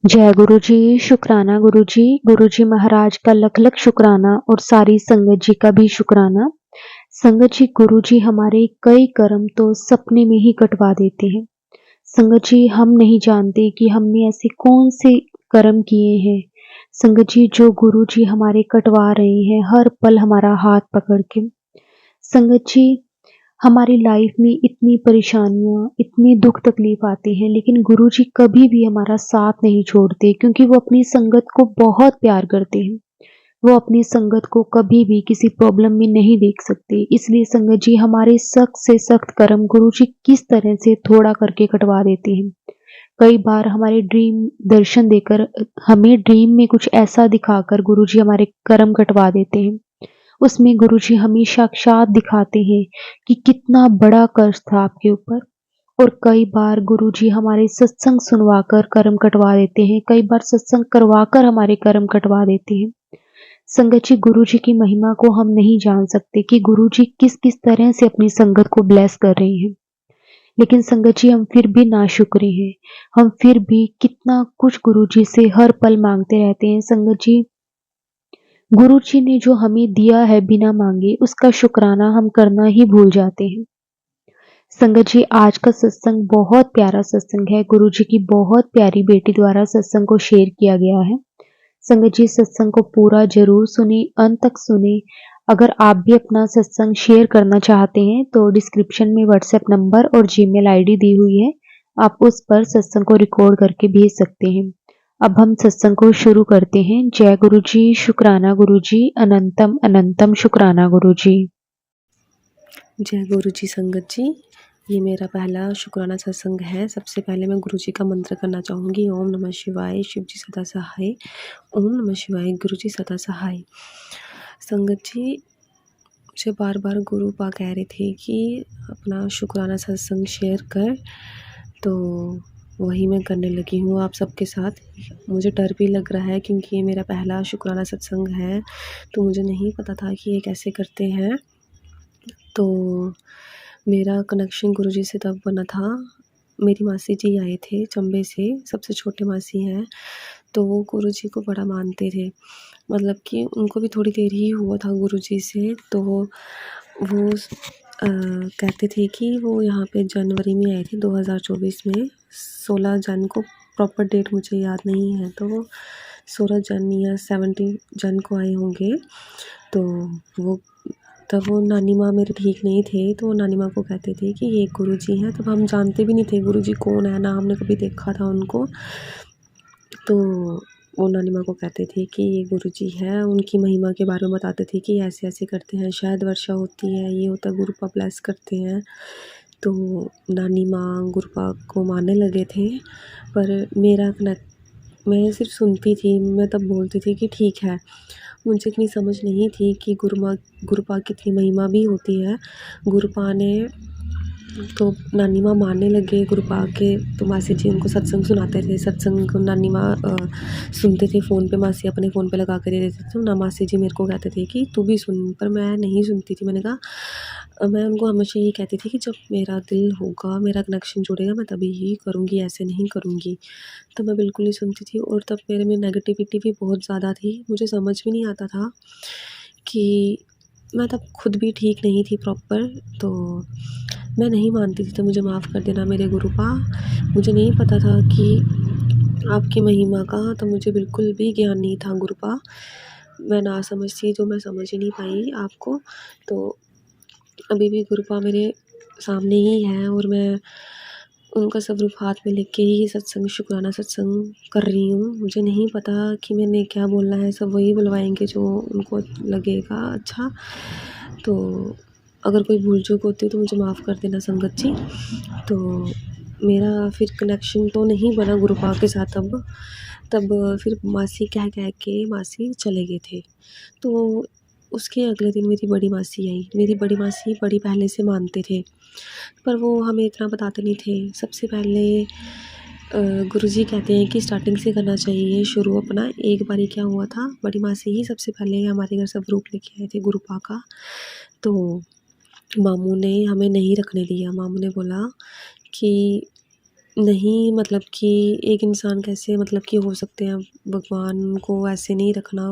जय गुरु जी, शुक्राना गुरु जी। गुरु जी महाराज का लख लख शुक्राना और सारी संगत जी का भी शुक्राना। संगत जी, गुरु जी हमारे कई कर्म तो सपने में ही कटवा देते हैं। संगत जी, हम नहीं जानते कि हमने ऐसे कौन से कर्म किए हैं। संगत जी, जो गुरु जी हमारे कटवा रहे हैं हर पल हमारा हाथ पकड़ के। संगत जी, हमारी लाइफ में इतनी परेशानियाँ, इतने दुख तकलीफ आते हैं, लेकिन गुरुजी कभी भी हमारा साथ नहीं छोड़ते, क्योंकि वो अपनी संगत को बहुत प्यार करते हैं। वो अपनी संगत को कभी भी किसी प्रॉब्लम में नहीं देख सकते। इसलिए संगत जी, हमारे सख्त से सख्त कर्म गुरुजी किस तरह से थोड़ा करके कटवा देते हैं। कई बार हमारे ड्रीम दर्शन देकर हमें ड्रीम में कुछ ऐसा दिखाकर गुरुजी हमारे कर्म कटवा देते हैं। उसमें गुरुजी हमें साक्षात दिखाते हैं कि कितना बड़ा कर्ज था आपके ऊपर। और कई बार गुरुजी हमारे सत्संग सुनवाकर कर्म कटवा देते हैं, कई बार सत्संग करवाकर हमारे कर्म कटवा देते हैं। संगत जी, गुरुजी की महिमा को हम नहीं जान सकते कि गुरुजी किस किस तरह से अपनी संगत को ब्लेस कर रहे हैं। लेकिन संगत जी, हम फिर भी नाशुक्रे हैं। हम फिर भी कितना कुछ गुरुजी से हर पल मांगते रहते हैं। संगत जी, गुरुजी ने जो हमें दिया है बिना मांगे, उसका शुक्राना हम करना ही भूल जाते हैं। संगत जी, आज का सत्संग बहुत प्यारा सत्संग है। गुरुजी की बहुत प्यारी बेटी द्वारा सत्संग को शेयर किया गया है। संगत जी, सत्संग को पूरा जरूर सुने, अंत तक सुने। अगर आप भी अपना सत्संग शेयर करना चाहते हैं तो डिस्क्रिप्शन में व्हाट्सएप नंबर और जीमेल आईडी दी हुई है। आप उस पर सत्संग को रिकॉर्ड करके भेज सकते हैं। अब हम सत्संग को शुरू करते हैं। जय गुरु जी, शुक्राना गुरु जी, अनंतम अनंतम शुक्राना गुरु जी। जय गुरु जी। संगत जी, ये मेरा पहला शुक्राना सत्संग है। सबसे पहले मैं गुरु जी का मंत्र करना चाहूँगी। ओम नमः शिवाय, शिव जी सदा सहाय। ओम नमः शिवाय, गुरु जी सदा सहाय। संगत जी, मुझे बार बार गुरु पा कह रहे थे कि अपना शुक्राना सत्संग शेयर कर, तो वही मैं करने लगी हूँ आप सबके साथ। मुझे डर भी लग रहा है क्योंकि ये मेरा पहला शुक्राना सत्संग है, तो मुझे नहीं पता था कि ये कैसे करते हैं। तो मेरा कनेक्शन गुरुजी से तब बना था, मेरी मासी जी आए थे चंबे से, सबसे छोटे मासी हैं, तो वो गुरुजी को बड़ा मानते थे। मतलब कि उनको भी थोड़ी देर ही हुआ था गुरुजी से, तो वो कहते थे कि वो यहाँ पे जनवरी में आए थे 2024 में, 16 जन को, प्रॉपर डेट मुझे याद नहीं है, तो वो 16 जन या 17 जन को आए होंगे। तो वो तब वो नानी माँ मेरे ठीक नहीं थे, तो वो नानी माँ को कहते थे कि ये गुरुजी हैं। तब हम जानते भी नहीं थे गुरुजी कौन है, ना हमने कभी देखा था उनको। तो वो नानी माँ को कहते थे कि ये गुरुजी है, उनकी महिमा के बारे में बताते थे कि ऐसे ऐसे करते हैं, शायद वर्षा होती है, ये होता है, गुरुपा ब्लेस करते हैं। तो नानी माँ गुरुपा को मानने लगे थे, पर मेरा कनेक्ट, मैं सिर्फ सुनती थी, मैं तब बोलती थी कि ठीक है। मुझे इतनी समझ नहीं थी कि गुरुपा की इतनी महिमा भी होती है। गुरुपा ने तो नानी माँ मानने लगे गुरुपा के, तो मासी जी उनको सत्संग सुनाते थे। सत्संग नानी माँ सुनते थे फ़ोन पे, मासी अपने फ़ोन पे लगा के दे देते थे। तो ना मासी जी मेरे को कहते थे कि तू भी सुन, पर मैं नहीं सुनती थी। मैंने कहा मैं उनको हमेशा यही कहती थी कि जब मेरा दिल होगा, मेरा कनेक्शन जुड़ेगा, मैं तभी ही करूँगी, ऐसे नहीं करूँगी। तो मैं बिल्कुल नहीं सुनती थी, और तब मेरे में नेगेटिविटी भी बहुत ज़्यादा थी। मुझे समझ भी नहीं आता था कि मैं तब खुद भी ठीक नहीं थी प्रॉपर, तो मैं नहीं मानती थी। तो मुझे माफ़ कर देना मेरे गुरुपा, मुझे नहीं पता था कि आपकी महिमा का, तो मुझे बिल्कुल भी ज्ञान नहीं था गुरुपा। मैं ना समझ थी, जो मैं समझ ही नहीं पाई आपको। तो अभी भी गुरुपा मेरे सामने ही हैं, और मैं उनका स्वरूप हाथ में लेके ही सत्संग, शुक्राना सत्संग कर रही हूँ। मुझे नहीं पता कि मैंने क्या बोलना है, सब वही बुलवाएंगे जो उनको लगेगा अच्छा। तो अगर कोई भूल चूक होती है तो मुझे माफ़ कर देना संगत जी। तो मेरा फिर कनेक्शन तो नहीं बना गुरुपा के साथ तब फिर मासी कह कह के मासी चले गए थे। तो उसके अगले दिन मेरी बड़ी मासी आई। मेरी बड़ी मासी बड़ी पहले से मानते थे, पर वो हमें इतना बताते नहीं थे। सबसे पहले गुरुजी कहते हैं कि स्टार्टिंग से करना चाहिए शुरू अपना। एक बारी क्या हुआ था, बड़ी मासी ही सबसे पहले हमारे घर स्वरूप लेके आए थे गुरुपा का। तो मामू ने हमें नहीं रखने दिया। मामू ने बोला कि नहीं, मतलब कि एक इंसान कैसे मतलब कि हो सकते हैं, भगवान को ऐसे नहीं रखना।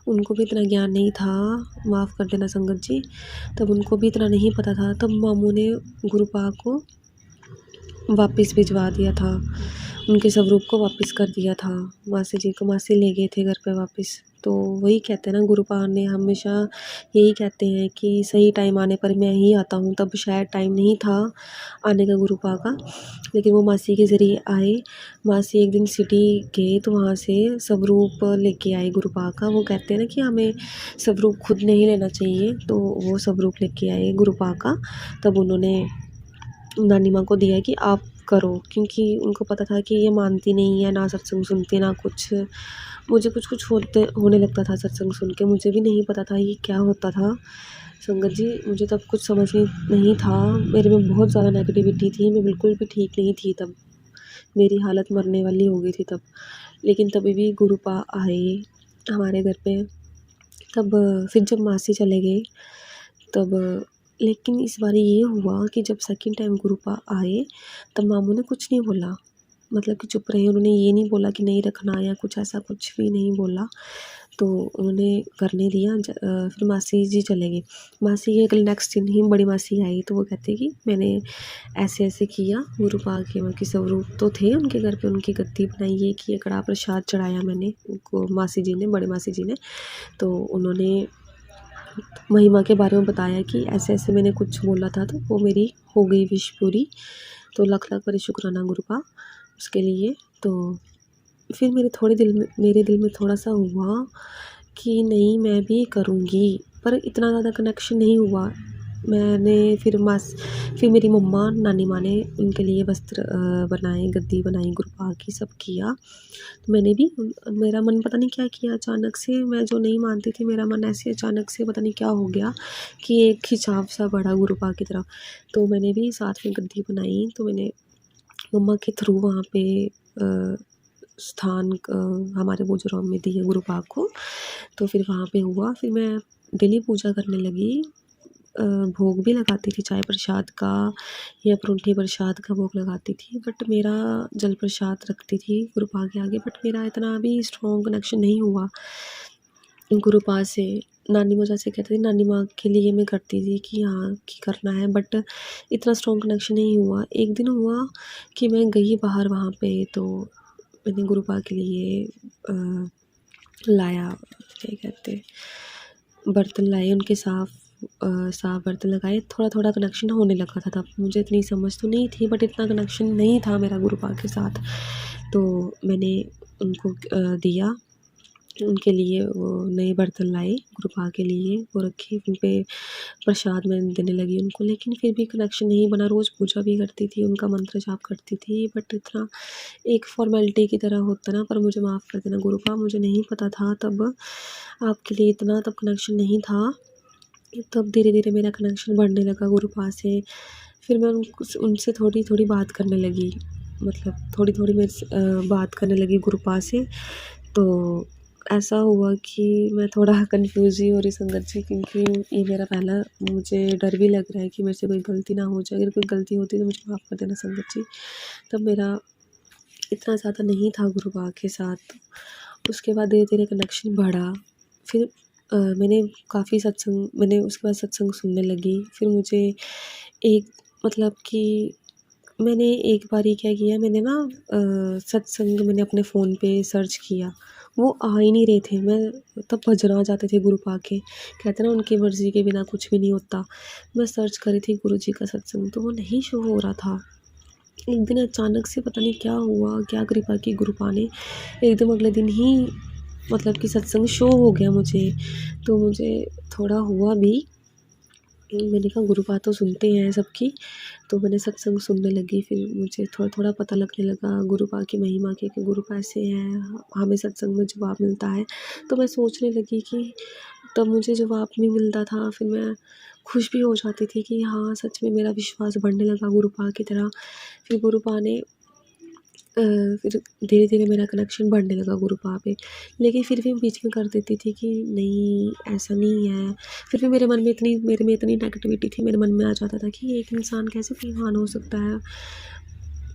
उनको भी इतना ज्ञान नहीं था, माफ़ कर देना संगत जी, तब उनको भी इतना नहीं पता था। तब मामू ने गुरुपा को वापस भिजवा दिया था, उनके स्वरूप को वापस कर दिया था। मासी जी को मासी ले गए थे घर पे वापस। तो वही कहते हैं ना, गुरुपा ने हमेशा यही कहते हैं कि सही टाइम आने पर मैं ही आता हूँ। तब शायद टाइम नहीं था आने का गुरुपा का, लेकिन वो मासी के ज़रिए आए। मासी एक दिन सिटी गए तो वहाँ से स्वरूप लेके आए गुरुपा का। वो कहते हैं ना कि हमें स्वरूप खुद नहीं लेना चाहिए, तो वो स्वरूप लेके आए गुरुपा का। तब उन्होंने नानी माँ को दिया कि आप करो, क्योंकि उनको पता था कि ये मानती नहीं है, ना सत्संग सुनती ना कुछ। मुझे कुछ होने लगता था सत्संग सुन के, मुझे भी नहीं पता था ये क्या होता था संगत जी। मुझे तब कुछ समझ में नहीं था, मेरे में बहुत ज़्यादा नेगेटिविटी थी, मैं बिल्कुल भी ठीक नहीं थी तब, मेरी हालत मरने वाली हो गई थी तब। लेकिन तभी भी गुरुपा आए हमारे घर पे। तब फिर जब मासी चले गए तब, लेकिन इस बार ये हुआ कि जब सेकंड टाइम गुरुपा आए तब मामू ने कुछ नहीं बोला, मतलब कि चुप रहे। उन्होंने ये नहीं बोला कि नहीं रखना या कुछ ऐसा, कुछ भी नहीं बोला। तो उन्होंने करने दिया। फिर मासी जी चले गए। मासी के कल नेक्स्ट दिन ही बड़ी मासी आई, तो वो कहते कि मैंने ऐसे ऐसे किया। गुरुपा के उनके स्वरूप तो थे उनके घर पे, उनकी गद्दी बनाई, ये किया, कड़ा प्रसाद चढ़ाया मैंने उनको, मासी जी ने, बड़े मासी जी ने। तो उन्होंने महिमा के बारे में बताया कि ऐसे ऐसे मैंने कुछ बोला था, तो वो मेरी हो गई विश पूरी। तो लाख लाख बड़े शुक्राना गुरुपा उसके लिए। तो फिर मेरे दिल में थोड़ा सा हुआ कि नहीं, मैं भी करूँगी, पर इतना ज़्यादा कनेक्शन नहीं हुआ। फिर मेरी मम्मा नानी माँ ने उनके लिए वस्त्र बनाए, गद्दी बनाई गुरुपा की, सब किया। तो मैंने भी, मेरा मन पता नहीं क्या किया अचानक से, मैं जो नहीं मानती थी, मेरा मन ऐसे अचानक से पता नहीं क्या हो गया कि एक खिंचाव सा बढ़ा गुरुपा की तरफ। तो मैंने भी साथ में गद्दी बनाई। तो मैंने मम्मा के थ्रू वहाँ पे स्थान हमारे बुजुर्गों में दिए गुरुपा को। तो फिर वहाँ पे हुआ, फिर मैं डेली पूजा करने लगी। भोग भी लगाती थी, चाय प्रसाद का या परोंठी प्रसाद का भोग लगाती थी, बट मेरा जल प्रसाद रखती थी गुरुपा के आगे। बट मेरा इतना भी स्ट्रॉन्ग कनेक्शन नहीं हुआ गुरुपा से। नानी माँ जैसे कहते थे, नानी माँ के लिए मैं करती थी कि हाँ कि करना है, बट इतना स्ट्रॉन्ग कनेक्शन नहीं हुआ। एक दिन हुआ कि मैं गई बाहर वहाँ पे, तो मैंने गुरुपा के लिए लाया, क्या कहते, बर्तन लाए उनके, साफ बर्तन लगाए। थोड़ा थोड़ा कनेक्शन होने लगा था तब, मुझे इतनी समझ तो नहीं थी, बट इतना कनेक्शन नहीं था मेरा गुरुपा के साथ। तो मैंने उनको दिया, उनके लिए वो नए बर्तन लाए गुरुपा के लिए, वो रखे, उन पे प्रसाद मैं देने लगी उनको। लेकिन फिर भी कनेक्शन नहीं बना। रोज़ पूजा भी करती थी, उनका मंत्र जाप करती थी, बट इतना एक फॉर्मेलिटी की तरह होता ना। पर मुझे माफ़ कर देना गुरुपा, मुझे नहीं पता था तब आपके लिए इतना, तब कनेक्शन नहीं था। तब धीरे धीरे मेरा कनेक्शन बढ़ने लगा गुरुपा से। फिर मैं उनसे थोड़ी थोड़ी बात करने लगी, मतलब थोड़ी थोड़ी मेरे से बात करने लगी गुरुपा से। तो ऐसा हुआ कि मैं थोड़ा कन्फ्यूज़ ही हो रही संगत जी, क्योंकि ये मेरा पहला, मुझे डर भी लग रहा है कि मेरे से कोई गलती ना हो जाए। अगर कोई गलती होती है तो मुझे माफ़ कर देना संगत जी। तब मेरा इतना ज़्यादा नहीं था गुरुपा के साथ। उसके बाद धीरे धीरे कनेक्शन बढ़ा। फिर मैंने उसके बाद सत्संग सुनने लगी। फिर मुझे एक, मतलब कि मैंने एक बारी क्या किया, मैंने ना सत्संग मैंने अपने फ़ोन पे सर्च किया, वो आ ही नहीं रहे थे। मैं तब भजन आ जाते थे गुरुपा के, कहते हैं ना उनकी मर्ज़ी के बिना कुछ भी नहीं होता। मैं सर्च करी थी गुरुजी का सत्संग, तो वो नहीं शो हो रहा था। एक दिन अचानक से पता नहीं क्या हुआ, क्या कृपा की गुरुपा ने, एकदम अगले दिन ही मतलब कि सत्संग शो हो गया मुझे। तो मुझे थोड़ा हुआ भी, मैंने कहा गुरुपा तो सुनते हैं सबकी। तो मैंने सत्संग सुनने लगी। फिर मुझे थोड़ा थोड़ा पता लगने लगा गुरुपा की महिमा के, कि गुरुपा ऐसे हैं, हमें सत्संग में जवाब मिलता है। तो मैं सोचने लगी कि तब मुझे जवाब नहीं मिलता था, फिर मैं खुश भी हो जाती थी कि हाँ सच में मेरा विश्वास बढ़ने लगा गुरुपा की तरह। फिर गुरुपा ने फिर धीरे धीरे मेरा कनेक्शन बढ़ने लगा गुरुपा पे। लेकिन फिर भी बीच में कर देती थी कि नहीं ऐसा नहीं है। फिर भी मेरे में इतनी नेगेटिविटी थी, मेरे मन में आ जाता था कि एक इंसान कैसे बेईमान हो सकता है,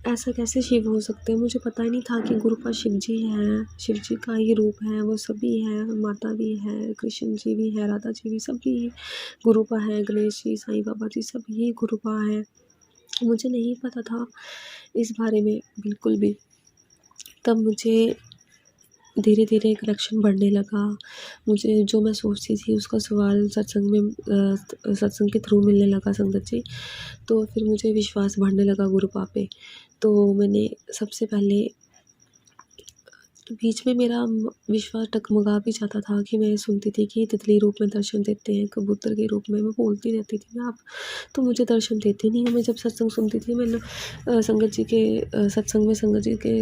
ऐसा कैसे शिव हो सकते हैं। मुझे पता ही नहीं था कि गुरुपा शिव जी हैं, शिव जी का ही रूप है, वो सभी हैं, माता भी है, कृष्ण जी भी है, राधा जी भी, सभी गुरुपा हैं, गणेश जी, साईं बाबा जी, सब ये गुरुपा हैं। मुझे नहीं पता था इस बारे में बिल्कुल भी। तब मुझे धीरे धीरे कनेक्शन बढ़ने लगा। मुझे जो मैं सोचती थी उसका सवाल सत्संग में सत्संग के थ्रू मिलने लगा संगत जी। तो फिर मुझे विश्वास बढ़ने लगा गुरुपा पे। तो मैंने सबसे पहले बीच में मेरा विश्वास डगमगा भी जाता था कि मैं सुनती थी कि तितली रूप में दर्शन देते हैं, कबूतर के रूप में। मैं बोलती रहती थी आप तो मुझे दर्शन देते नहीं हैं। मैं जब सत्संग सुनती थी, मैंने संगत जी के सत्संग में संगत जी के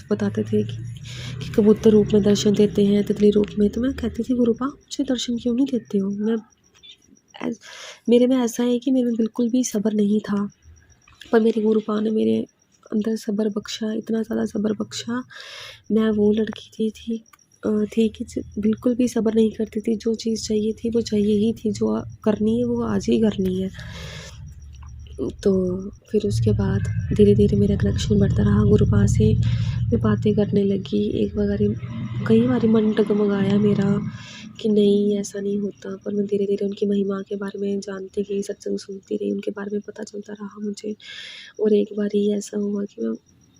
बताते थे कि कबूतर रूप में दर्शन देते हैं, तितली रूप में। तो मैं कहती थी गुरुपा मुझे दर्शन क्यों नहीं देते हो। मेरे में ऐसा है कि मेरे में बिल्कुल भी सब्र नहीं था, पर मेरे गुरुपा ने मेरे अंदर सब्र बख्शा, इतना ज़्यादा सब्र बख्शा। मैं वो लड़की थी कि बिल्कुल भी सब्र नहीं करती थी। जो चीज़ चाहिए थी वो चाहिए ही थी, जो करनी है वो आज ही करनी है। तो फिर उसके बाद धीरे धीरे मेरा कनेक्शन बढ़ता रहा गुरुपा से। मैं बातें करने लगी। कई बारी मन डगमगाया मेरा कि नहीं ऐसा नहीं होता, पर मैं धीरे धीरे उनकी महिमा के बारे में जानती गई, सत्संग सुनती रही, उनके बारे में पता चलता रहा मुझे। और एक बार ही ऐसा हुआ कि मैं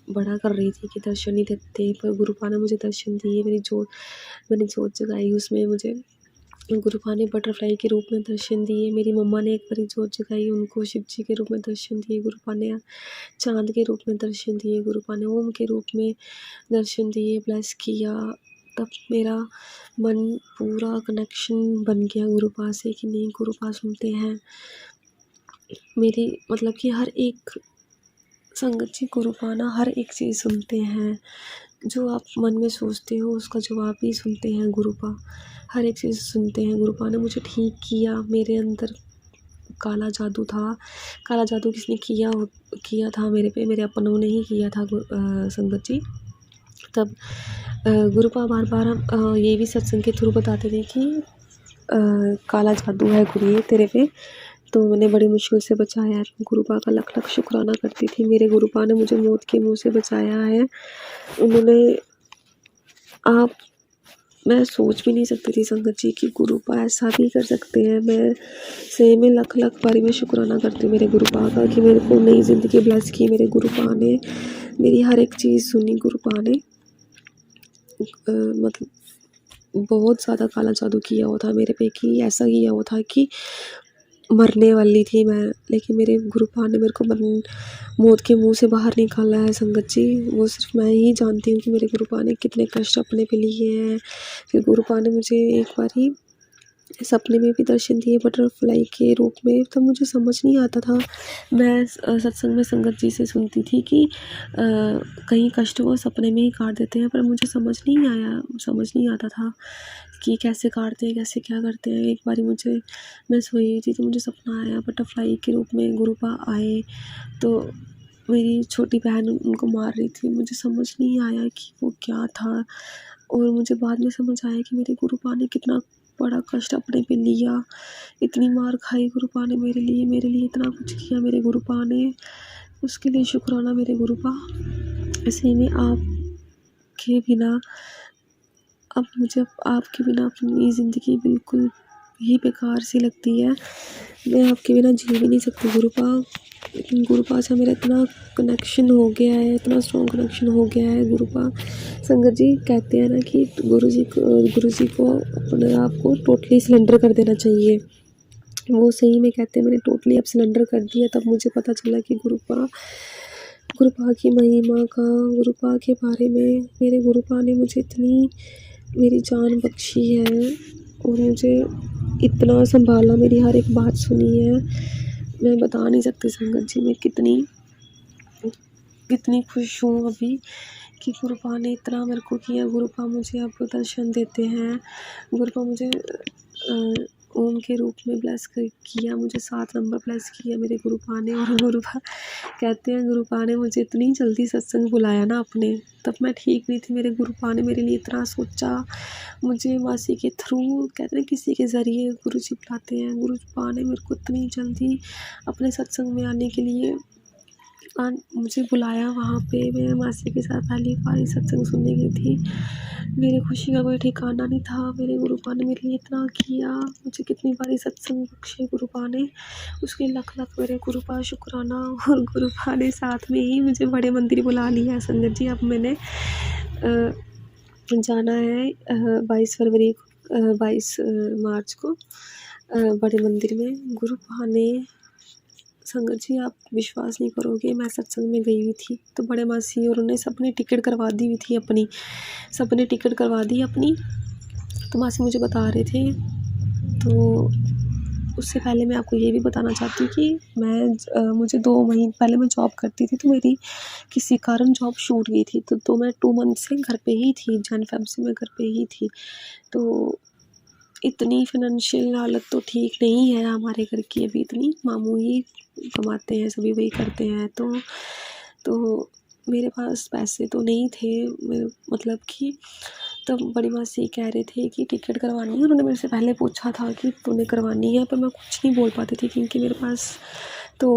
बड़ा कर रही थी कि दर्शन नहीं देते, पर गुरुपा ने मुझे दर्शन दिए। मैंने जोत जगाई, उसमें मुझे गुरुपा ने बटरफ्लाई के रूप में दर्शन दिए। मेरी मम्मा ने एक बारी जोत जगाई, उनको शिव जी के रूप में दर्शन दिए गुरुपा ने। चाँद के रूप में दर्शन दिए गुरुपा ने, ओम के रूप में दर्शन दिए, ब्लेस किया। तब मेरा मन पूरा कनेक्शन बन गया गुरुपा से कि नहीं गुरुपा सुनते हैं मेरी, मतलब कि हर एक संगत जी गुरुपा ना हर एक चीज़ सुनते हैं। जो आप मन में सोचते हो उसका जवाब ही सुनते हैं गुरुपा। हर एक चीज़ सुनते हैं गुरुपा ने मुझे ठीक किया। मेरे अंदर काला जादू था। काला जादू किसने किया था मेरे पे, मेरे अपनों ने ही किया था संगत जी। तब गुरुपा बार-बार ये भी सत्संग के थ्रू बताते थे कि काला जादू है गुरु तेरे पे। तो मैंने बड़ी मुश्किल से बचाया है। गुरुपा का लख-लख शुक्राना करती थी। मेरे गुरुपा ने मुझे मौत के मुँह से बचाया है। मैं सोच भी नहीं सकती थी संगत जी कि गुरुपा ऐसा भी कर सकते हैं। मैं सही में लख-लख बारी मैं शुक्राना करती हूँ मेरे गुरुपा का कि मेरे को नई ज़िंदगी ब्लेस की मेरे गुरुपा ने। मेरी हर एक चीज़ सुनी गुरुपा ने। मतलब बहुत ज़्यादा काला जादू किया हुआ था मेरे पे कि ऐसा किया हुआ था कि मरने वाली थी मैं, लेकिन मेरे गुरुपा ने मेरे को मौत के मुँह से बाहर निकाला है संगत जी। वो सिर्फ मैं ही जानती हूँ कि मेरे गुरुपा ने कितने कष्ट अपने पे लिए हैं। फिर गुरुपा ने मुझे एक बारी सपने में भी दर्शन दिए बटरफ्लाई के रूप में। तब मुझे समझ नहीं आता था। मैं सत्संग में संगत जी से सुनती थी कि कहीं कष्ट वो सपने में ही काट देते हैं, पर मुझे समझ नहीं आता था कि कैसे काटते हैं, कैसे क्या करते हैं। एक बारी मैं सोई थी तो मुझे सपना आया, बटरफ्लाई के रूप में गुरुपा आए, तो मेरी छोटी बहन उनको मार रही थी। मुझे समझ नहीं आया कि वो क्या था, और मुझे बाद में समझ आया कि मेरे गुरुपा ने कितना बड़ा कष्ट अपने पे लिया। इतनी मार खाई गुरुपा ने मेरे लिए इतना कुछ किया मेरे गुरुपा ने। उसके लिए शुक्राना मेरे गुरुपा। ऐसे में आपके बिना अब मुझे आपके बिना अपनी ज़िंदगी बिल्कुल ही बेकार सी लगती है। मैं आपके बिना जी भी नहीं सकती गुरुपा। लेकिन गुरुपा से मेरा इतना कनेक्शन हो गया है, इतना स्ट्रॉन्ग कनेक्शन हो गया है गुरुपा। संगत जी कहते हैं ना कि गुरु जी को अपने आप को टोटली सिलेंडर कर देना चाहिए। वो सही में कहते हैं, मैंने टोटली अब सिलेंडर कर दिया। तब मुझे पता चला कि गुरुपा की महिमा का, गुरुपा के बारे में मेरे गुरुपा ने मुझे इतनी मेरी जान बख्शी है और मुझे इतना संभाला, मेरी हर एक बात सुनी है। मैं बता नहीं सकती संगत जी मैं कितनी खुश हूँ अभी कि गुरुपा ने इतना मेरे को किया। गुरुपा मुझे अब दर्शन देते हैं। गुरुपा मुझे ओम के रूप में ब्लेस किया, मुझे 7 नंबर ब्लेस किया मेरे गुरुपा ने। और गुरुपा कहते हैं गुरुपा ने मुझे इतनी जल्दी सत्संग बुलाया ना अपने, तब मैं ठीक नहीं थी। मेरे गुरुपा ने मेरे लिए इतना सोचा। मुझे मासी के थ्रू कहते हैं किसी के ज़रिए गुरुजी बुलाते हैं। गुरुपा ने मेरे को इतनी जल्दी अपने सत्संग में आने के लिए मुझे बुलाया वहाँ पे, मैं मासी के साथ पहली बार सत्संग सुनने गई थी। मेरी खुशी का कोई ठिकाना नहीं था। मेरे गुरुपा ने मेरे लिए इतना किया, मुझे कितनी बारी सत्संग बख्शे गुरुपा ने, उसके लख लख मेरे गुरुपा शुक्राना। और गुरुपा ने साथ में ही मुझे बड़े मंदिर बुला लिया संगत जी। अब मैंने जाना है 22 मार्च को बड़े मंदिर में। गुरुपा ने संगत जी, आप विश्वास नहीं करोगे, मैं सत्संग में गई हुई थी तो बड़े मासी और उन्हें सबने टिकट करवा दी हुई थी अपनी, सबने टिकट करवा दी अपनी। तो मासी मुझे बता रहे थे। तो उससे पहले मैं आपको ये भी बताना चाहती हूँ कि मुझे 2 महीने पहले मैं जॉब करती थी, तो मेरी किसी कारण जॉब छूट गई थी। तो मैं 2 मंथ से घर पे ही थी, जन फेब से मैं घर पे ही थी। तो इतनी फाइनेंशियल हालत तो ठीक नहीं है हमारे घर की अभी इतनी, मामू ही कमाते हैं, सभी वही करते हैं। तो मेरे पास पैसे तो नहीं थे, मतलब कि तब बड़ी मासी कह रहे थे कि टिकट करवानी है। उन्होंने मेरे से पहले पूछा था कि तूने करवानी है, पर मैं कुछ नहीं बोल पाती थी क्योंकि मेरे पास तो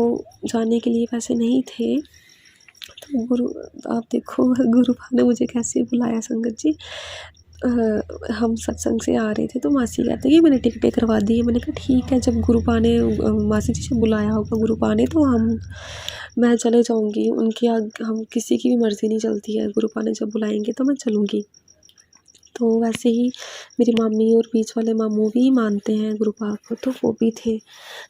जाने के लिए पैसे नहीं थे। तो आप देखो गुरुपा ने मुझे कैसे बुलाया संगत जी। हम सत्संग से आ रहे थे तो मासी कहते हैं कि मैंने टिकटें करवा दी है। मैंने कहा ठीक है, जब गुरुपा ने मासी जी से बुलाया होगा गुरुपा ने तो मैं चले जाऊँगी। हम किसी की भी मर्ज़ी नहीं चलती है, गुरुपा ने जब बुलाएंगे तो मैं चलूँगी। तो वैसे ही मेरी मामी और बीच वाले मामू भी मानते हैं गुरुपा को, तो वो भी थे।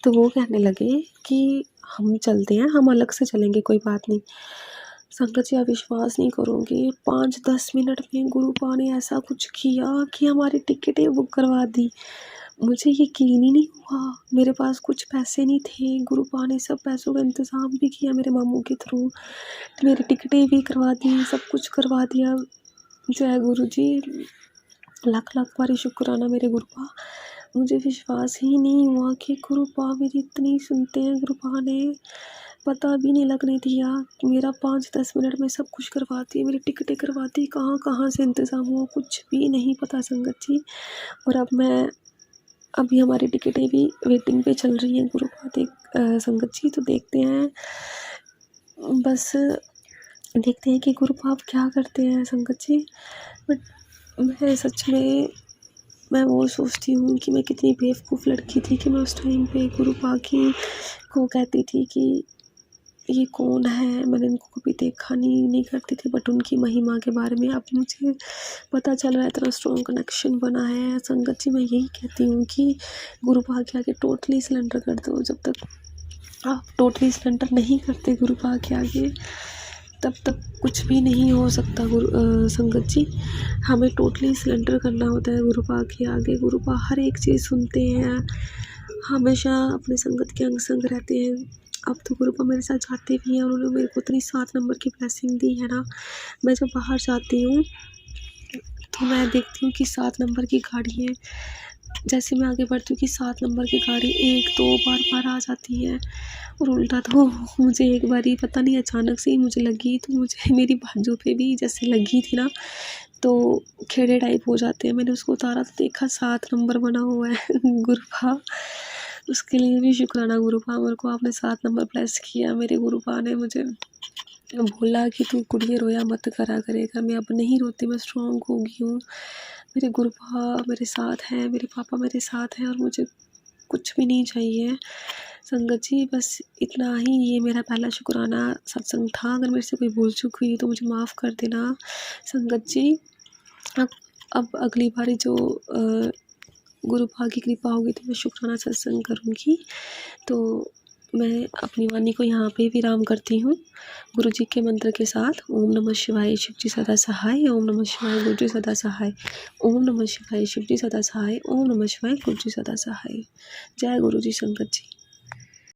तो वो कहने लगे कि हम चलते हैं, हम अलग से चलेंगे, कोई बात नहीं। संगत जी, आप विश्वास नहीं करोगे, 5-10 मिनट में गुरुपा ने ऐसा कुछ किया कि हमारी टिकटें बुक करवा दी। मुझे यकीन ही नहीं हुआ, मेरे पास कुछ पैसे नहीं थे, गुरुपा ने सब पैसों का इंतज़ाम भी किया मेरे मामू के थ्रू, मेरी टिकटें भी करवा दी, सब कुछ करवा दिया। जय गुरु जी, लाख लाख बारी शुक्राना मेरे गुरुपा। मुझे विश्वास ही नहीं हुआ कि गुरुपा मेरी इतनी सुनते हैं। गुरुपा ने पता भी नहीं लगने दिया, मेरा 5-10 मिनट में सब कुछ करवा दिया, मेरी टिकटें करवा दी, कहाँ कहाँ से इंतज़ाम हुआ कुछ भी नहीं पता संगत जी। और अभी हमारी टिकटें भी वेटिंग पे चल रही हैं गुरुपा संगत जी। तो देखते हैं, बस देखते हैं कि गुरुपा अब क्या करते हैं संगत जी। बट मैं सच में मैं वो सोचती हूँ कि मैं कितनी बेवकूफ़ लड़की थी कि मैं उस टाइम पे गुरुपा को कहती थी कि ये कौन है, मैंने इनको कभी देखा नहीं करती थी, बट उनकी महिमा के बारे में अब मुझे पता चल रहा है, इतना स्ट्रॉन्ग कनेक्शन बना है संगत जी। मैं यही कहती हूँ कि गुरुपा के आगे टोटली सरेंडर कर दो। जब तक आप टोटली सरेंडर नहीं करते गुरुपा के आगे, तब तक कुछ भी नहीं हो सकता संगत जी। हमें टोटली सरेंडर करना होता है गुरुपा के आगे। गुरुपा हर एक चीज़ सुनते हैं, हमेशा अपने संगत के अंग संग रहते हैं। अब तो गुरुपा मेरे साथ जाते भी हैं और उन्होंने मेरे को इतनी 7 नंबर की ब्लेसिंग दी है ना। मैं जब बाहर जाती हूँ तो मैं देखती हूँ कि 7 नंबर की गाड़ी है, जैसे मैं आगे बढ़ती हूँ कि 7 नंबर की गाड़ी 1-2 बार आ जाती है। और उल्टा तो मुझे एक बारी पता नहीं अचानक से ही मुझे लगी, तो मुझे मेरी बाजू पे भी जैसे लगी थी ना, तो खेड़े टाइप हो जाते हैं। मैंने उसको उतारा तो देखा 7 नंबर बना हुआ है गुरुपा, उसके लिए भी शुक्राना गुरुपा, मेरे को आपने 7 नंबर ब्लेस किया। मेरे गुरुपा ने मुझे बोला कि तू कुड़िए रोया मत करा करेगा। मैं अब नहीं रोती, मैं स्ट्रॉन्ग हो गई हूँ। मेरे गुरुपा मेरे साथ हैं, मेरे पापा मेरे साथ हैं और मुझे कुछ भी नहीं चाहिए संगत जी। बस इतना ही, ये मेरा पहला शुक्राना सत्संग था। अगर मेरे से कोई भूल चूक हुई तो मुझे माफ़ कर देना संगत जी। अब अगली बारी जो गुरुपा की कृपा होगी तो मैं शुक्राना सत्संग करूँगी। तो मैं अपनी वाणी को यहाँ पे विराम करती हूँ गुरु जी के मंत्र के साथ। ओम नमः शिवाय, शिव जी सदा सहाय। ओम नमः शिवाय, गुरु जी सदा सहाय। ओम नमः शिवाय, शिव जी सदा सहाय। ओम नमः शिवाय, गुरु जी सदा सहाय। जय गुरु जी संगत जी।